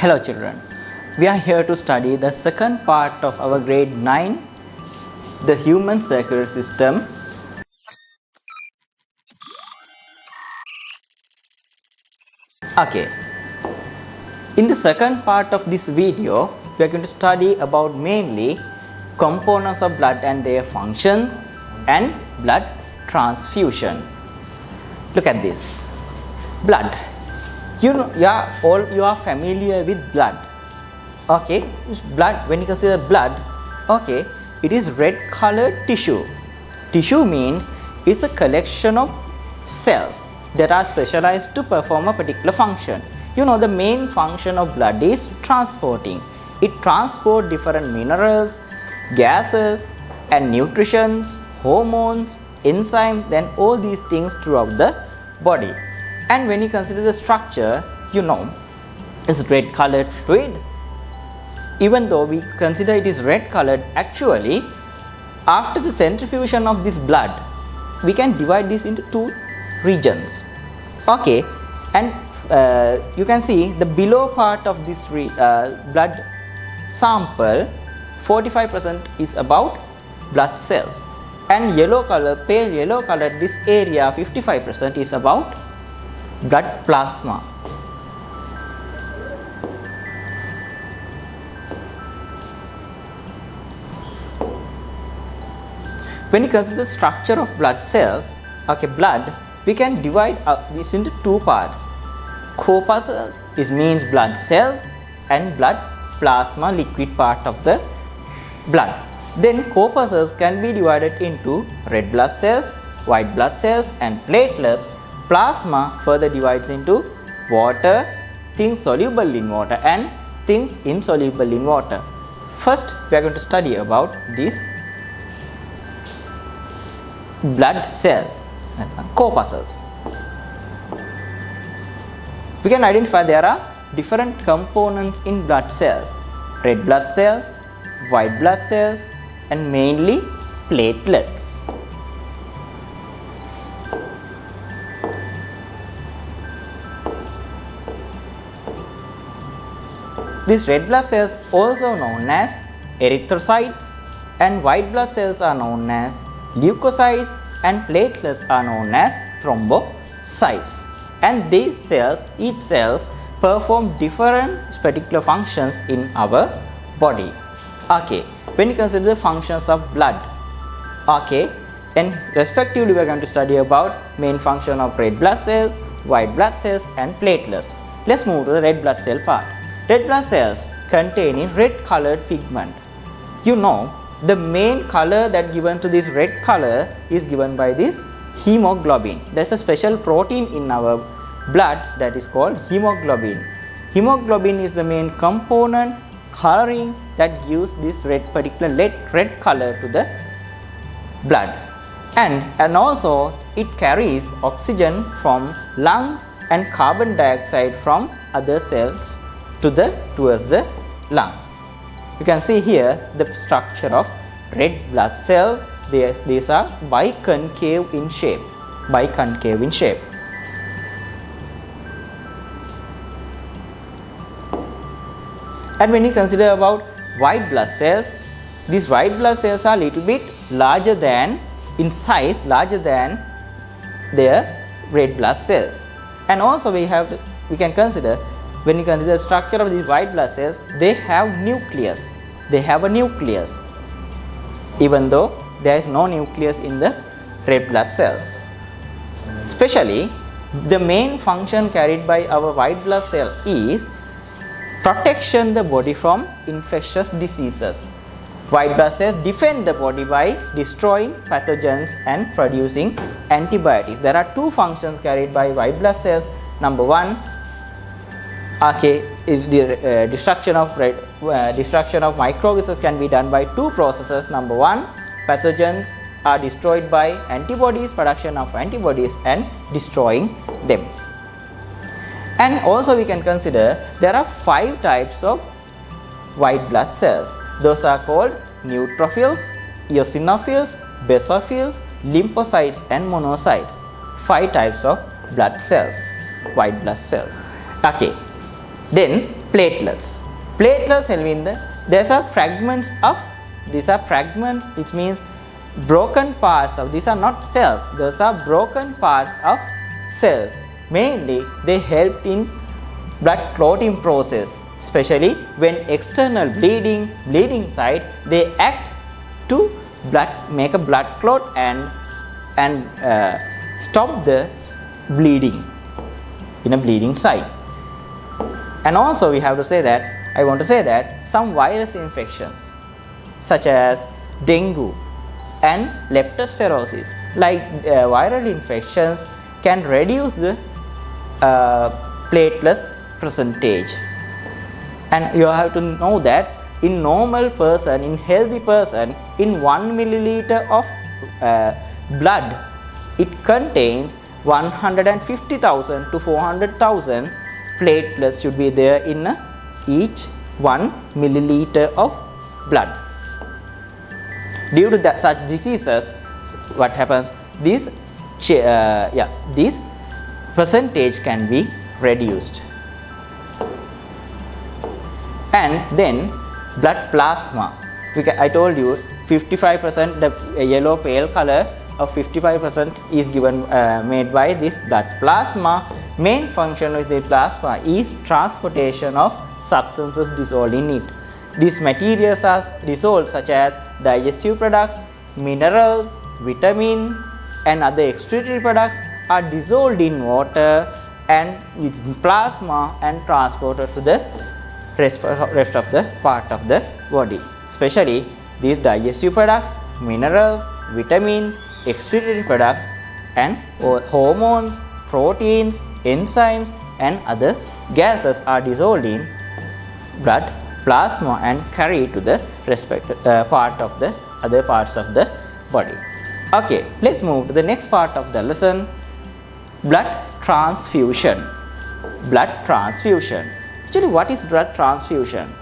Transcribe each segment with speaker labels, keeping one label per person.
Speaker 1: Hello children, we are here to study the second part of our grade 9, the human circulatory system. Okay, in the second part of this video, we are going to study about mainly components of blood and their functions and blood transfusion. Look at this, blood. You are familiar with blood. Okay, blood, when you consider blood, okay, it is red colored tissue. Tissue means it's a collection of cells that are specialized to perform a particular function. You know, the main function of blood is transporting. It transports different minerals, gases and nutrients, hormones, enzymes, then all these things throughout the body. And when you consider the structure, you know, it's red colored fluid. Even though we consider it is red colored, actually after the centrifugation of this blood, we can divide this into two regions. Okay, and you can see the below part of this blood sample, 45% is about blood cells, and yellow color, pale yellow color, this area 55% is about blood plasma. When you consider the structure of blood cells, okay, blood, we can divide this into two parts. Corpuscles, this means blood cells, and blood plasma, liquid part of the blood. Then corpuscles can be divided into red blood cells, white blood cells and platelets. Plasma further divides into water, things soluble in water and things insoluble in water. First, we are going to study about these blood cells, corpuscles. We can identify there are different components in blood cells: red blood cells, white blood cells and mainly platelets. These red blood cells also known as erythrocytes, and white blood cells are known as leukocytes, and platelets are known as thrombocytes. And these cells, each cells, perform different particular functions in our body. Okay, when you consider the functions of blood, okay, then respectively we are going to study about main function of red blood cells, white blood cells and platelets. Let's move to the red blood cell part. Red blood cells containing red colored pigment. You know, the main color that given to this red color is given by this hemoglobin. There's a special protein in our blood that is called hemoglobin. Hemoglobin is the main component coloring that gives this particular red color to the blood. And also it carries oxygen from lungs and carbon dioxide from other cells towards the lungs. You can see here the structure of red blood cells. These are biconcave in shape. And when you consider about white blood cells, these white blood cells are a little bit larger than in size, larger than their red blood cells. And also we can consider, when you consider the structure of these white blood cells, they have nucleus. They have a nucleus, even though there is no nucleus in the red blood cells. Especially, the main function carried by our white blood cell is protection the body from infectious diseases. White blood cells defend the body by destroying pathogens and producing antibiotics. There are two functions carried by white blood cells. Number one, okay, the destruction of microorganisms can be done by two processes. Number one, pathogens are destroyed by antibodies, production of antibodies and destroying them. And also we can consider there are 5 types of white blood cells. Those are called neutrophils, eosinophils, basophils, lymphocytes and monocytes. 5 types of blood cells, white blood cells. Okay, then platelets. Platelets help these are fragments which means broken parts of, these are not cells, those are broken parts of cells. Mainly they help in blood clotting process, especially when external bleeding site, they act to make a blood clot and stop the bleeding in a bleeding site. And also I want to say that some virus infections such as dengue and leptospirosis, like viral infections, can reduce the platelets percentage. And you have to know that in healthy person, in 1 milliliter of blood, it contains 150,000 to 400,000 platelets should be there in each 1 milliliter of blood. Due to such diseases, what happens? This percentage can be reduced. And then blood plasma. I told you 55%, the yellow pale color of 55% is made by this blood plasma. Main function of the plasma is transportation of substances dissolved in it. These materials are dissolved such as digestive products, minerals, vitamin and other excretory products are dissolved in water and with plasma and transported to the rest of the part of the body. Especially these digestive products, minerals, vitamins, excretory products and hormones, proteins, enzymes and other gases are dissolved in blood plasma and carried to the respective part of the other parts of the body. Okay, let's move to the next part of the lesson, blood transfusion. Blood transfusion. Actually, what is blood transfusion?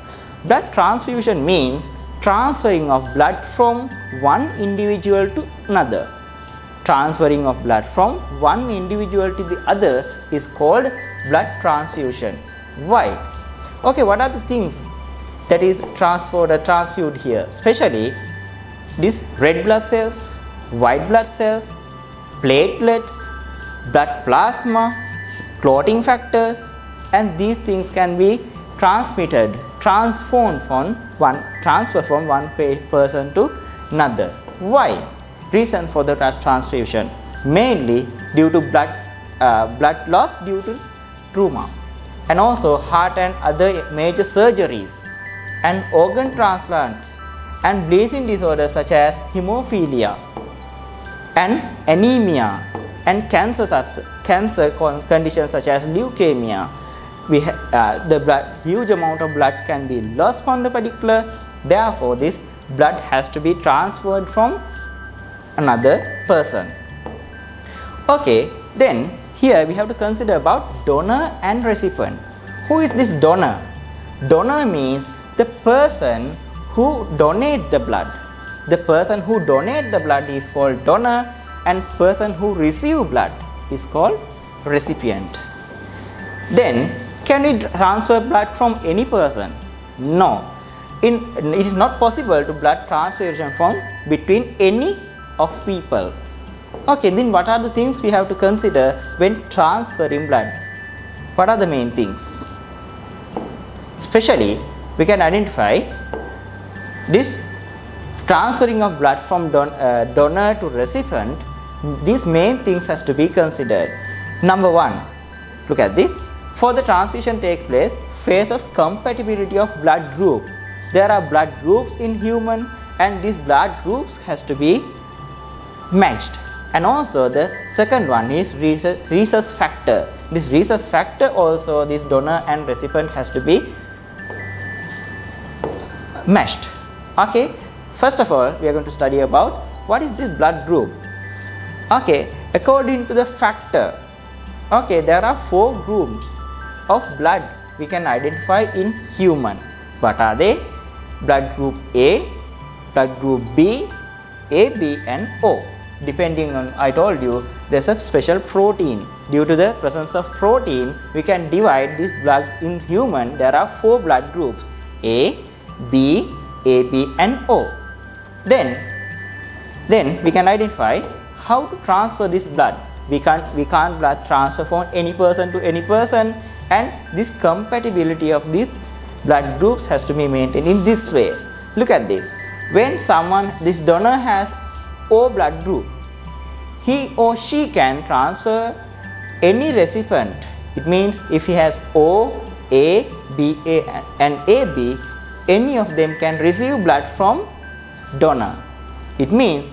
Speaker 1: Blood transfusion means transferring of blood from one individual to another. Transferring of blood from one individual to the other is called blood transfusion. Why? Okay, what are the things that is transferred or transfused here? Especially these red blood cells, white blood cells, platelets, blood plasma, clotting factors, and these things can be transferred from one person to another. Why? Reason for the blood transfusion, mainly due to blood loss due to trauma, and also heart and other major surgeries, and organ transplants, and bleeding disorders such as hemophilia and anemia, and cancer conditions such as leukemia. Huge amount of blood can be lost from the particular, therefore this blood has to be transferred from another person. Okay, then here we have to consider about donor and recipient. Who is this donor? Donor means the person who donates the blood. The person who donates the blood is called donor, and person who receives blood is called recipient. Then can we transfer blood from any person? No. It is not possible to blood transfusion from between any of people. Okay, then what are the things we have to consider when transferring blood? What are the main things? Especially we can identify this transferring of blood from donor to recipient. These main things has to be considered. Number one, look at this. For the transfusion take place, phase of compatibility of blood group. There are blood groups in human, and these blood groups has to be matched. And also the second one is rhesus factor. This rhesus factor also, this donor and recipient has to be matched. Okay, first of all we are going to study about what is this blood group. Okay, according to the factor, okay, there are 4 groups of blood we can identify in human. What are they? Blood group A, blood group B, AB and O. Depending on, I told you, there's a special protein due to the presence of protein, we can divide this blood. In human, there are 4 blood groups: A, B, AB and O. Then we can identify how to transfer this blood. We can't blood transfer from any person to any person, and this compatibility of these blood groups has to be maintained in this way. Look at this. When this donor has O blood group, he or she can transfer any recipient. It means if he has O, A, B, A and AB, any of them can receive blood from donor. It means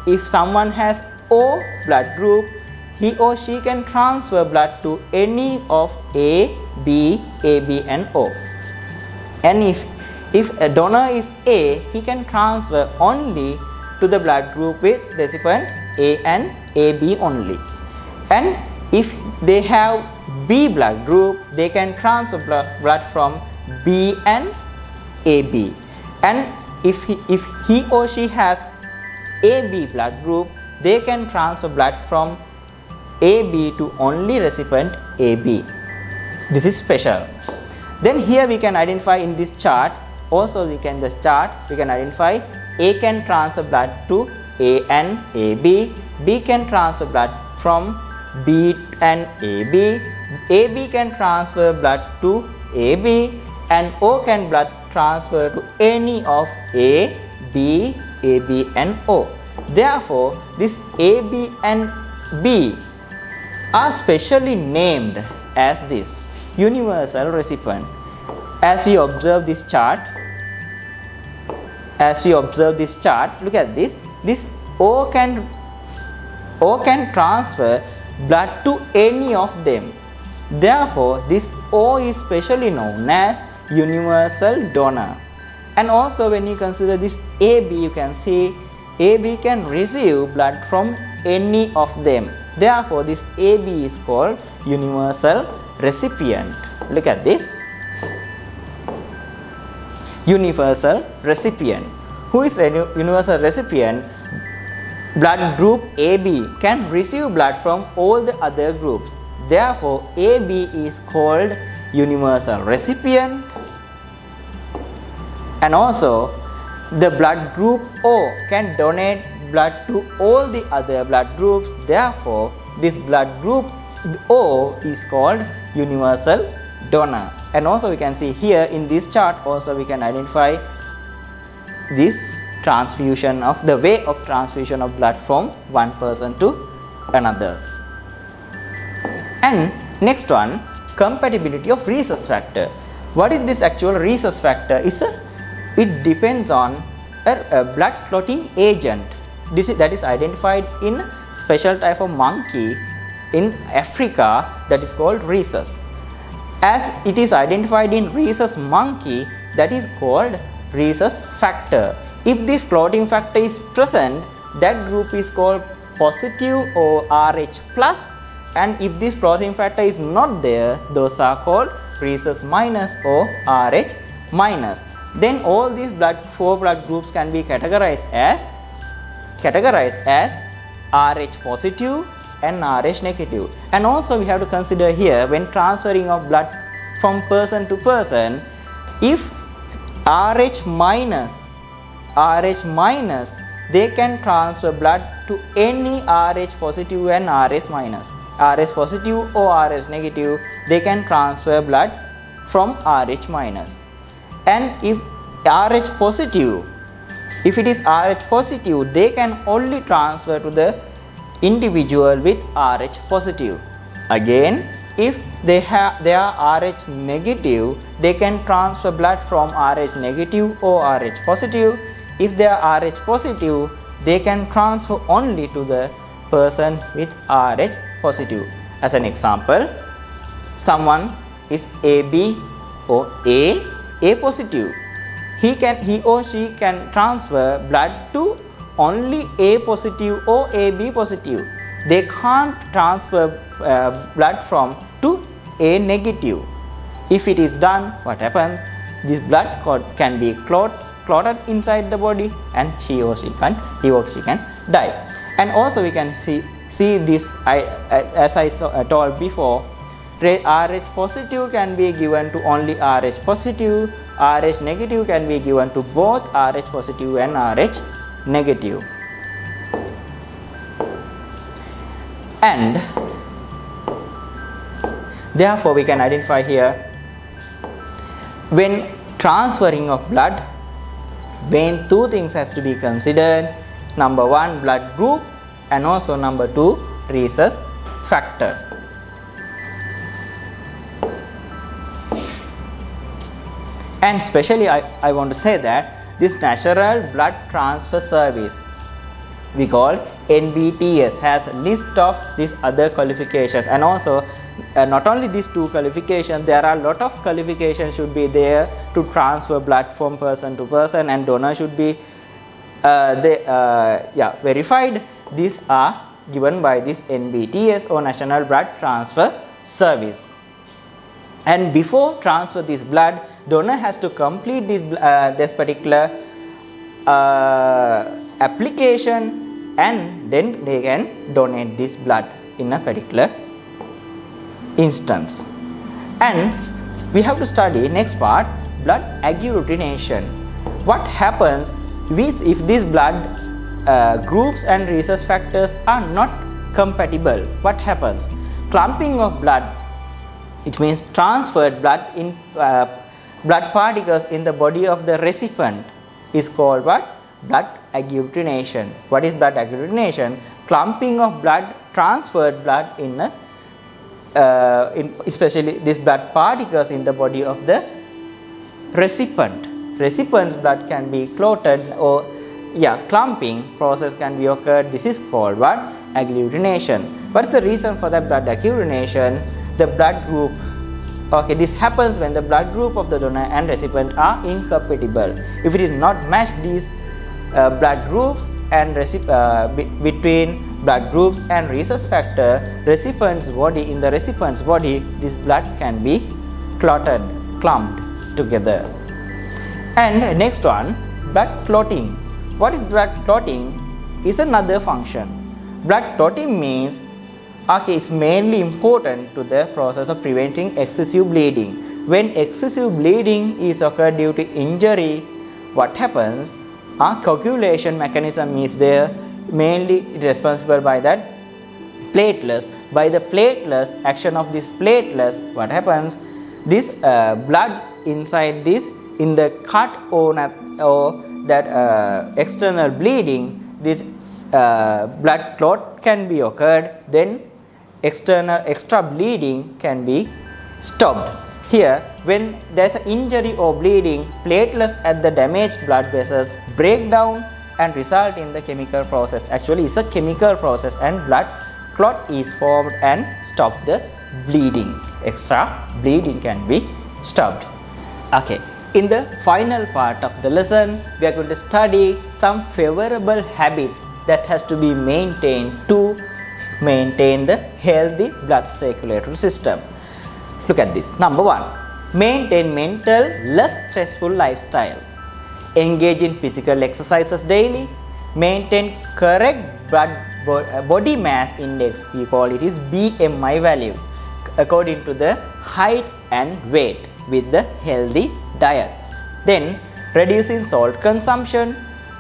Speaker 1: if someone has O blood group, he or she can transfer blood to any of A, B, AB and O. And if a donor is A, he can transfer only to the blood group with recipient A and AB only. And if they have B blood group, they can transfer blood from B and AB. And if he or she has AB blood group, they can transfer blood from AB to only recipient AB. This is special. Then here we can identify in this chart, also we can identify A can transfer blood to A and AB, B can transfer blood from B and AB, AB can transfer blood to AB, and O can blood transfer to any of A, B, AB and O. Therefore, this AB and B are specially named as this universal recipient. As we observe this chart, look at this. This O can transfer blood to any of them. Therefore, this O is specially known as universal donor. And also when you consider this AB, you can see AB can receive blood from any of them. Therefore, this AB is called universal recipient. Look at this. Universal recipient. Who is a universal recipient? Blood group AB can receive blood from all the other groups. Therefore, AB is called universal recipient. And also, the blood group O can donate blood to all the other blood groups. Therefore, this blood group O is called universal donor. And also we can see here in this chart, also we can identify this transfusion of the way of transfusion of blood from one person to another. And next one, compatibility of rhesus factor. What is this actual rhesus factor? It depends on a blood clotting agent. That is identified in special type of monkey in Africa, that is called rhesus. As it is identified in rhesus monkey, that is called rhesus factor. If this clotting factor is present, that group is called positive or Rh plus, and if this clotting factor is not there, those are called rhesus minus or Rh minus. Then all these four blood groups can be categorized as Rh positive and Rh negative. And also we have to consider here, when transferring of blood from person to person, if Rh minus, they can transfer blood to any Rh positive and Rh minus. Rh positive or Rh negative, they can transfer blood from Rh minus. And if Rh positive, if it is Rh positive, they can only transfer to the individual with Rh positive. Again, if they are Rh negative, they can transfer blood from Rh negative or Rh positive. If they are Rh positive, they can transfer only to the person with Rh positive. As an example, someone is AB or A positive. He or she can transfer blood to only A positive or AB positive. They can't transfer blood to A negative. If it is done, what happens? This blood can be clotted inside the body, and he or she can die. And also we can see See this, as I told before, RH positive can be given to only RH positive, RH negative can be given to both RH positive and RH negative. And therefore we can identify here, when transferring of blood, main two things has to be considered. Number one, blood group, and also number two, rhesus factor. And especially I want to say that this natural blood transfer service, we call NBTS, has a list of these other qualifications, and also not only these two qualifications, there are a lot of qualifications should be there to transfer blood from person to person, and donor should be verified. These are given by this NBTS or National Blood Transfer Service. And before transfer this blood, donor has to complete this particular application, and then they can donate this blood in a particular instance. And we have to study next part, blood agglutination. What happens if these blood groups and rhesus factors are not compatible? What happens? Clumping of blood, it means transferred blood in blood particles in the body of the recipient, is called what? Blood agglutination. What is blood agglutination? Clumping of blood, transferred blood in especially these blood particles in the body of the recipient. Recipient's blood can be clotted, or clumping process can be occurred. This is called what? Agglutination. What is the reason for that blood agglutination? The blood group. Okay, this happens when the blood group of the donor and recipient are incompatible. If it is not matched, these blood groups and between blood groups and rhesus factor, recipient's body, in the recipient's body, this blood can be clotted, clumped together. And next one, blood clotting. What is blood clotting? Is another function. Blood clotting means, it's mainly important to the process of preventing excessive bleeding. When excessive bleeding is occurred due to injury, what happens? Coagulation mechanism is there, mainly responsible by that platelets. By the platelets, action of these platelets, what happens? This blood inside this, in the cut or that external bleeding, this blood clot can be occurred, then extra bleeding can be stopped. Here, when there is an injury or bleeding, platelets at the damaged blood vessels break down and result in the chemical process. Actually, it's a chemical process, and blood clot is formed and stop the bleeding. Extra bleeding can be stopped. Okay. In the final part of the lesson, we are going to study some favorable habits that has to be maintained to maintain the healthy blood circulatory system. Look at this. Number one, maintain mental, less stressful lifestyle. Engage in physical exercises daily. Maintain correct body mass index. We call it is BMI value, according to the height and weight, with the healthy diet. Then reducing salt consumption,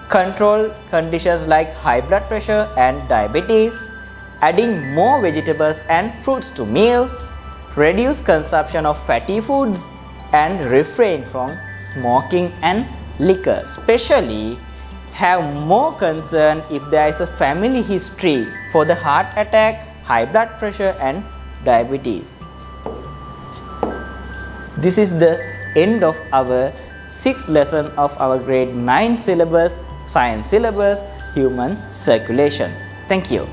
Speaker 1: control conditions like high blood pressure and diabetes, adding more vegetables and fruits to meals, reduce consumption of fatty foods, and refrain from smoking and liquor. Especially have more concern if there is a family history for the heart attack, high blood pressure and diabetes. This is the end of our 6th lesson of our grade 9 syllabus, science syllabus, human circulation. Thank you.